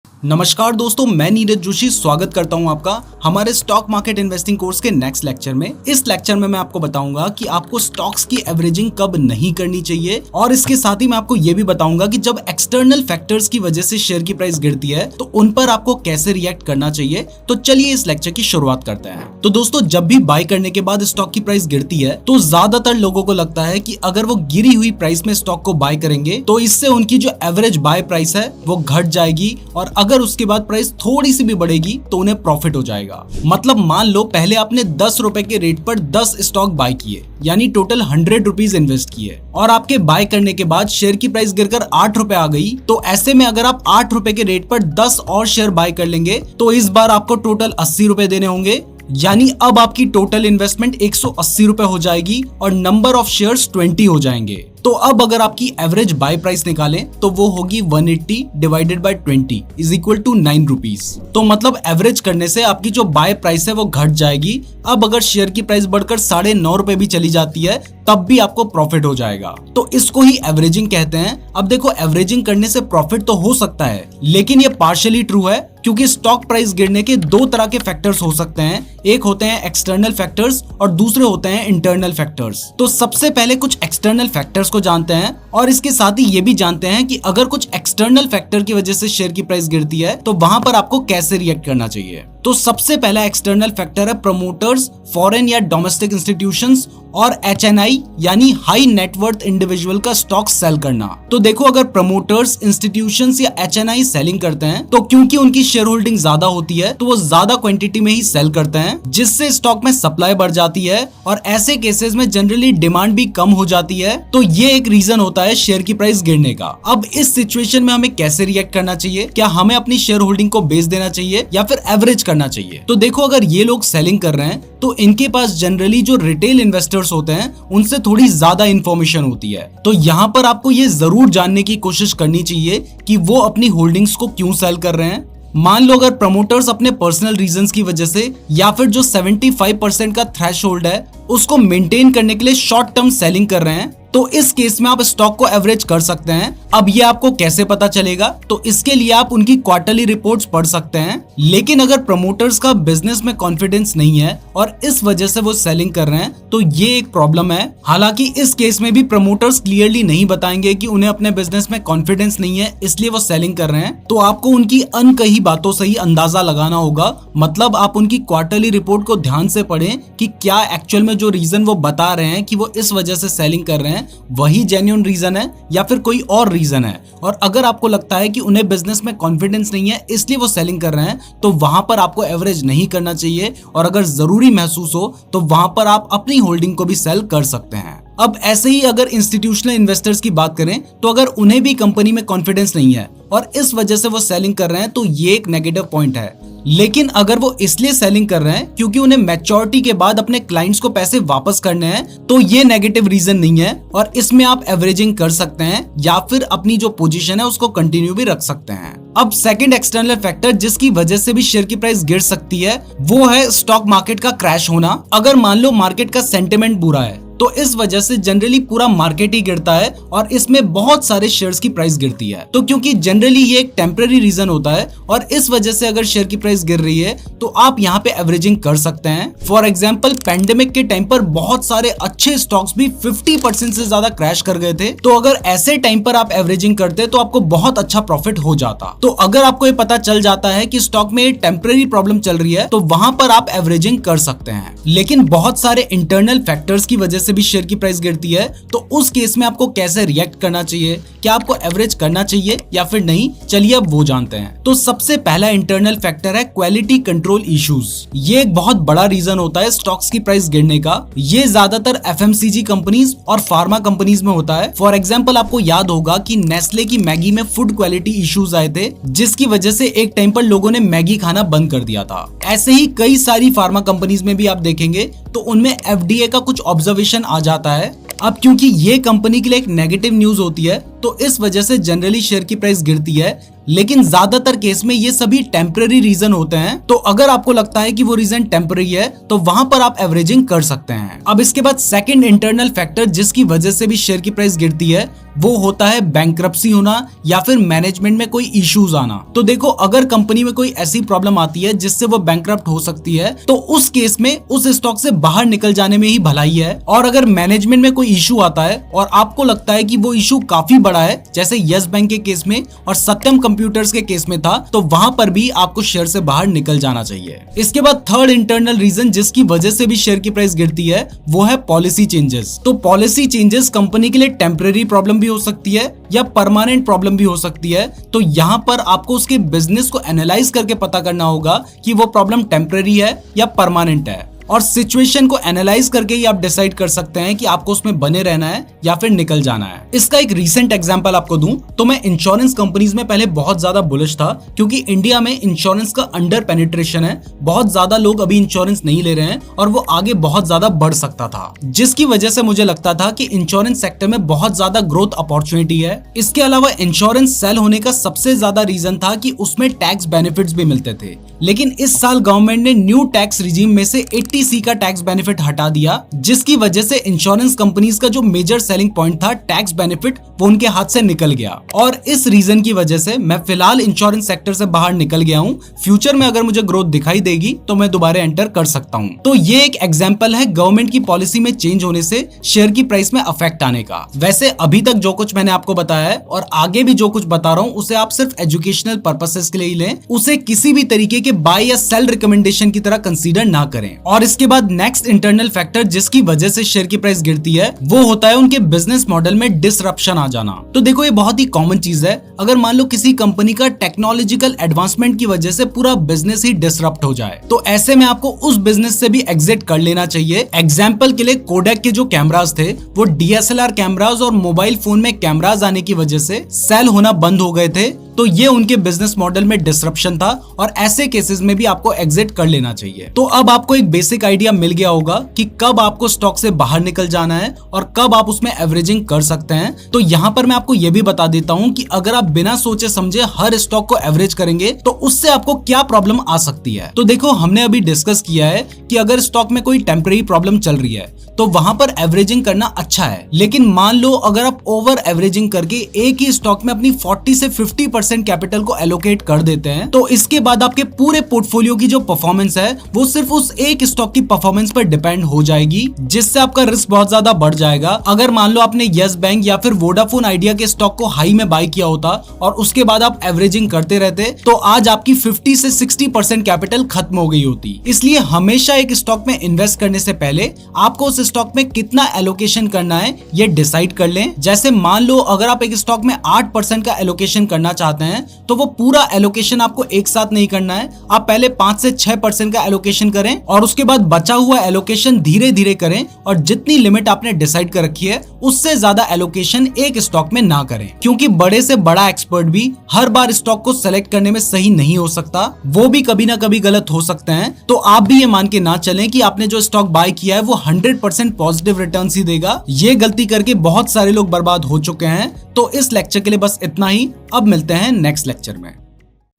नमस्कार दोस्तों, मैं नीरज जोशी स्वागत करता हूं आपका हमारे स्टॉक मार्केट इन्वेस्टिंग कोर्स के नेक्स्ट लेक्चर में। इस लेक्चर में मैं आपको बताऊंगा कि आपको स्टॉक्स की एवरेजिंग कब नहीं करनी चाहिए और इसके साथ ही मैं आपको ये भी बताऊंगा कि जब एक्सटर्नल फैक्टर्स की वजह से शेयर की प्राइस गिरती है तो उन पर आपको कैसे रिएक्ट करना चाहिए। तो चलिए इस लेक्चर की शुरुआत करते हैं। तो दोस्तों, जब भी बाय करने के बाद स्टॉक की प्राइस गिरती है तो ज्यादातर लोगों को लगता है कि अगर वो गिरी हुई प्राइस में स्टॉक को बाय करेंगे तो इससे उनकी जो एवरेज बाय प्राइस है वो घट जाएगी और अगर उसके बाद प्राइस थोड़ी सी भी बढ़ेगी तो उन्हें प्रॉफिट हो जाएगा। मतलब मान लो पहले आपने 10 रुपए के रेट पर 10 स्टॉक बाय किए, यानी टोटल 100 रुपीज इन्वेस्ट किए और आपके बाय करने के बाद शेयर की प्राइस गिरकर 8 रुपए आ गई। तो ऐसे में अगर आप 8 रुपए के रेट पर 10 और शेयर बाय कर लेंगे तो इस बार आपको टोटल 80 रुपए देने होंगे, यानी अब आपकी टोटल इन्वेस्टमेंट 180 रुपए हो जाएगी और नंबर ऑफ शेयर्स 20 हो जाएंगे। तो अब अगर आपकी एवरेज बाय प्राइस निकालें तो वो होगी 180 divided by 20 is equal to 9 rupees. तो मतलब एवरेज करने से आपकी जो बाय प्राइस है वो घट जाएगी। अब अगर शेयर की प्राइस बढ़कर 9.5 रुपए भी चली जाती है तब भी आपको प्रॉफिट हो जाएगा। तो इसको ही एवरेजिंग कहते हैं। अब देखो, एवरेजिंग करने से प्रॉफिट तो हो सकता है लेकिन ये पार्शियली ट्रू है क्योंकि स्टॉक प्राइस गिरने के दो तरह के फैक्टर्स हो सकते हैं। एक होते हैं एक्सटर्नल फैक्टर्स और दूसरे होते हैं इंटरनल फैक्टर्स। तो सबसे पहले कुछ एक्सटर्नल फैक्टर्स को जानते हैं और इसके साथ ही ये भी जानते हैं कि अगर कुछ एक्सटर्नल फैक्टर की वजह से शेयर की प्राइस गिरती है तो वहां पर आपको कैसे रिएक्ट करना चाहिए। तो सबसे पहला एक्सटर्नल फैक्टर है प्रमोटर्स, फॉरेन या डोमेस्टिक इंस्टीट्यूशंस और HNI यानी हाई नेटवर्थ इंडिविजुअल का स्टॉक सेल करना। तो देखो, अगर प्रमोटर्स, इंस्टीट्यूशंस या HNI सेलिंग करते हैं तो क्योंकि उनकी शेयर होल्डिंग ज्यादा होती है तो वो ज्यादा क्वांटिटी में ही सेल करते हैं, जिससे स्टॉक में सप्लाई बढ़ जाती है और ऐसे केसेस में जनरली डिमांड भी कम हो जाती है। तो ये एक रीजन होता है शेयर की प्राइस गिरने का। अब इस सिचुएशन में हमें कैसे रिएक्ट करना चाहिए? क्या हमें अपनी शेयर होल्डिंग को बेच देना चाहिए या फिर एवरेज करना चाहिए? तो देखो, अगर ये लोग सेलिंग कर रहे हैं तो इनके पास जनरली जो रिटेल इन्वेस्टर्स होते हैं उनसे थोड़ी ज्यादा इंफॉर्मेशन होती है। तो यहाँ पर आपको ये जरूर जानने की कोशिश करनी चाहिए कि वो अपनी होल्डिंग्स को क्यों सेल कर रहे हैं। मान लो अगर प्रमोटर्स अपने पर्सनल रीजंस की वजह से या फिर जो 75% का थ्रेशोल्ड है उसको मेंटेन करने के लिए शॉर्ट टर्म सेलिंग कर रहे हैं तो इस केस में आप स्टॉक को एवरेज कर सकते हैं। अब ये आपको कैसे पता चलेगा? तो इसके लिए आप उनकी क्वार्टरली रिपोर्ट्स पढ़ सकते हैं। लेकिन अगर प्रमोटर्स का बिजनेस में कॉन्फिडेंस नहीं है और इस वजह से वो सेलिंग कर रहे हैं तो ये एक प्रॉब्लम है। हालांकि इस केस में भी प्रमोटर्स क्लियरली नहीं बताएंगे कि उन्हें अपने बिजनेस में कॉन्फिडेंस नहीं है इसलिए वो सेलिंग कर रहे हैं। तो आपको उनकी अनकही बातों से ही अंदाजा लगाना होगा। मतलब आप उनकी क्वार्टरली रिपोर्ट को ध्यान से पढ़ें कि क्या एक्चुअल में जो रीजन वो बता रहे हैं कि वो इस वजह से सेलिंग कर रहे हैं वही जेन्युइन रीजन है या फिर कोई और रीजन है। और अगर आपको लगता है कि उन्हें बिजनेस में कॉन्फिडेंस नहीं है इसलिए वो सेलिंग कर रहे हैं तो वहां पर आपको एवरेज नहीं करना चाहिए और अगर जरूरी महसूस हो तो वहां पर आप अपनी होल्डिंग को भी सेल कर सकते हैं। अब ऐसे ही अगर इंस्टीट्यूशनल इन्वेस्टर्स की बात करें तो अगर उन्हें भी कंपनी में कॉन्फिडेंस नहीं है और इस वजह से वो सेलिंग कर रहे हैं तो ये एक नेगेटिव पॉइंट है। लेकिन अगर वो इसलिए सेलिंग कर रहे हैं क्योंकि उन्हें मैच्योरिटी के बाद अपने क्लाइंट्स को पैसे वापस करने हैं तो ये नेगेटिव रीजन नहीं है और इसमें आप एवरेजिंग कर सकते हैं या फिर अपनी जो पोजीशन है उसको कंटिन्यू भी रख सकते हैं। अब सेकंड एक्सटर्नल फैक्टर जिसकी वजह से भी शेयर की प्राइस गिर सकती है वो है स्टॉक मार्केट का क्रैश होना। अगर मान लो मार्केट का सेंटिमेंट बुरा है तो इस वजह से जनरली पूरा मार्केट ही गिरता है और इसमें बहुत सारे शेयर्स की प्राइस गिरती है। तो क्योंकि जनरली ये एक टेम्पररी रीजन होता है और इस वजह से अगर शेयर की प्राइस गिर रही है तो आप यहाँ पे एवरेजिंग कर सकते हैं। फॉर एग्जांपल, पेंडेमिक के टाइम पर बहुत सारे अच्छे स्टॉक्स भी 50% से ज्यादा क्रैश कर गए थे। तो अगर ऐसे टाइम पर आप एवरेजिंग करते तो आपको बहुत अच्छा प्रॉफिट हो जाता। तो अगर आपको ये पता चल जाता है कि स्टॉक में टेम्पररी प्रॉब्लम चल रही है तो वहां पर आप एवरेजिंग कर सकते हैं। लेकिन बहुत सारे इंटरनल फैक्टर्स की वजह से भी शेयर की प्राइस गिरती है तो उस केस में आपको कैसे रिएक्ट करना चाहिए? क्या आपको एवरेज करना चाहिए या फिर नहीं? चलिए अब वो जानते हैं। तो सबसे पहला इंटरनल फैक्टर है क्वालिटी कंट्रोल इश्यूज। ये एक बहुत बड़ा रीजन होता है स्टॉक्स की प्राइस गिरने का। ये ज्यादातर FMCG कंपनीज और फार्मा कंपनीज में होता है। फॉर एग्जाम्पल, आपको याद होगा कि नेस्ले की मैगी में फूड क्वालिटी इश्यूज आए थे जिसकी वजह से एक टाइम पर लोगों ने मैगी खाना बंद कर दिया था। ऐसे ही कई सारी फार्मा कंपनीज में भी आप देखेंगे तो उनमें FDA का कुछ ऑब्जर्वेशन आ जाता है। अब क्योंकि ये कंपनी के लिए एक नेगेटिव न्यूज होती है तो इस वजह से जनरली शेयर की प्राइस गिरती है, लेकिन ज्यादातर केस में ये सभी टेम्पररी रीजन होते हैं। तो अगर आपको लगता है कि वो रीजन टेम्पररी है तो वहां पर आप एवरेजिंग कर सकते हैं। अब इसके बाद सेकंड इंटरनल फैक्टर जिसकी वजह से भी शेयर की प्राइस गिरती है वो होता है बैंक्रप्सी होना या फिर मैनेजमेंट में कोई इश्यूज आना। तो देखो, अगर कंपनी में कोई ऐसी प्रॉब्लम आती है जिससे वो बैंक्रप्ट हो सकती है तो उस केस में उस स्टॉक से बाहर निकल जाने में ही भलाई है। और अगर मैनेजमेंट में कोई इशू आता है और आपको लगता है कि वो इशू काफी बड़ा है, जैसे यस बैंक के केस में और सत्यम कंप्यूटर्स के केस में था, तो वहां पर भी आपको शेयर से बाहर निकल जाना चाहिए। इसके बाद थर्ड इंटरनल रीजन जिसकी वजह से भी शेयर की प्राइस गिरती है वो है पॉलिसी चेंजेस। तो पॉलिसी चेंजेस कंपनी के लिए टेम्पररी प्रॉब्लम भी हो सकती है या परमानेंट प्रॉब्लम भी हो सकती है। तो यहाँ पर आपको उसके बिजनेस को एनालाइज करके पता करना होगा कि वो प्रॉब्लम टेम्पररी है या परमानेंट है, और सिचुएशन को एनालाइज करके ही आप डिसाइड कर सकते हैं कि आपको उसमें बने रहना है या फिर निकल जाना है। इसका एक रीसेंट एग्जांपल आपको दूं तो मैं इंश्योरेंस कंपनीज में पहले बहुत ज्यादा बुलिश था, क्योंकि इंडिया में इंश्योरेंस का अंडर पेनिट्रेशन है। बहुत ज्यादा लोग अभी इंश्योरेंस नहीं ले रहे हैं और वो आगे बहुत ज्यादा बढ़ सकता था, जिसकी वजह से मुझे लगता था कि इंश्योरेंस सेक्टर में बहुत ज्यादा ग्रोथ अपॉर्चुनिटी है। इसके अलावा इंश्योरेंस सेल होने का सबसे ज्यादा रीजन था कि उसमें टैक्स बेनिफिट्स भी मिलते थे, लेकिन इस साल गवर्नमेंट ने न्यू टैक्स रिजीम में से 80C का टैक्स बेनिफिट हटा दिया, जिसकी वजह से इंश्योरेंस कंपनीज का जो मेजर सेलिंग पॉइंट था टैक्स बेनिफिट, वो उनके हाथ से निकल गया। और इस रीजन की वजह से मैं फिलहाल इंश्योरेंस सेक्टर से बाहर निकल गया हूँ। फ्यूचर में अगर मुझे ग्रोथ दिखाई देगी तो मैं दोबारा एंटर कर सकता हूँ। तो ये एक एग्जांपल है गवर्नमेंट की पॉलिसी में चेंज होने से शेयर की प्राइस में अफेक्ट आने का। वैसे अभी तक जो कुछ मैंने आपको बताया है और आगे भी जो कुछ बता रहा हूँ उसे आप सिर्फ एजुकेशनल पर्पसेस के लिए ही लें, उसे किसी भी तरीके के बाय या सेल रिकमेंडेशन की तरह कंसीडर ना करें। और इसके बाद नेक्स्ट इंटरनल फैक्टर जिसकी वजह से शेयर की प्राइस गिरती है वो होता है उनके बिजनेस मॉडल में डिसरप्शन आ जाना। तो देखो, ये बहुत ही कॉमन चीज है। अगर मान लो किसी कंपनी का टेक्नोलॉजिकल एडवांसमेंट की वजह से पूरा बिजनेस ही डिसरप्ट हो जाए, तो ऐसे में आपको उस बिजनेस से भी एग्जिट कर लेना चाहिए। एग्जाम्पल के लिए कोडेक के जो कैमराज थे वो DSLR कैमराज और मोबाइल फोन में कैमराज आने की वजह से सेल होना बंद हो गए थे। तो ये उनके बिजनेस मॉडल में डिसरप्शन था और ऐसे केसेस में भी आपको एग्जिट कर लेना चाहिए। तो अब आपको एक बेसिक आइडिया मिल गया होगा कि कब आपको स्टॉक से बाहर निकल जाना है और कब आप उसमें एवरेजिंग कर सकते हैं। तो यहाँ पर मैं आपको ये भी बता देता हूँ कि अगर आप बिना सोचे समझे हर स्टॉक को एवरेज करेंगे तो उससे आपको क्या प्रॉब्लम आ सकती है। तो देखो, हमने अभी डिस्कस किया है कि अगर स्टॉक में कोई टेम्पररी प्रॉब्लम चल रही है तो वहां पर एवरेजिंग करना अच्छा है, लेकिन मान लो अगर आप ओवर एवरेजिंग करके एक ही स्टॉक में अपनी 40 से 50% कैपिटल को एलोकेट कर देते हैं तो इसके बाद आपके पूरे पोर्टफोलियो की जो परफॉर्मेंस है वो सिर्फ उस एक स्टॉक की परफॉर्मेंस पर डिपेंड हो जाएगी, जिससे आपका रिस्क बहुत ज्यादा बढ़ जाएगा। अगर मान लो आपने यस बैंक या फिर वोडाफोन आइडिया के स्टॉक को हाई में बाय किया होता और उसके बाद आप एवरेजिंग करते रहते तो आज आपकी 50 से 60% कैपिटल खत्म हो गई होती। इसलिए हमेशा एक स्टॉक में इन्वेस्ट करने से पहले आपको उस स्टॉक में कितना एलोकेशन करना है ये डिसाइड कर लें। जैसे मान लो अगर आप एक स्टॉक में 8% का एलोकेशन करना चाहते हैं तो वो पूरा एलोकेशन आपको एक साथ नहीं करना है। आप पहले 5 से 6% का एलोकेशन करें और उसके बाद बचा हुआ एलोकेशन धीरे धीरे करें, और जितनी लिमिट आपने डिसाइड कर रखी है उससे ज्यादा एलोकेशन एक स्टॉक में ना करें, क्योंकि बड़े से बड़ा एक्सपर्ट भी हर बार स्टॉक को सेलेक्ट करने में सही नहीं हो सकता, वो भी कभी ना कभी गलत हो सकते हैं। तो आप भी ये मान के ना चलें कि आपने जो स्टॉक बाय किया है वो 100% पॉजिटिव रिटर्न्स ही देगा। ये गलती करके बहुत सारे लोग बर्बाद हो चुके हैं। तो इस लेक्चर के लिए बस इतना ही। अब मिलते हैं नेक्स्ट लेक्चर में।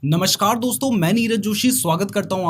नमस्कार दोस्तों, मैं नीरज जोशी स्वागत करता हूँ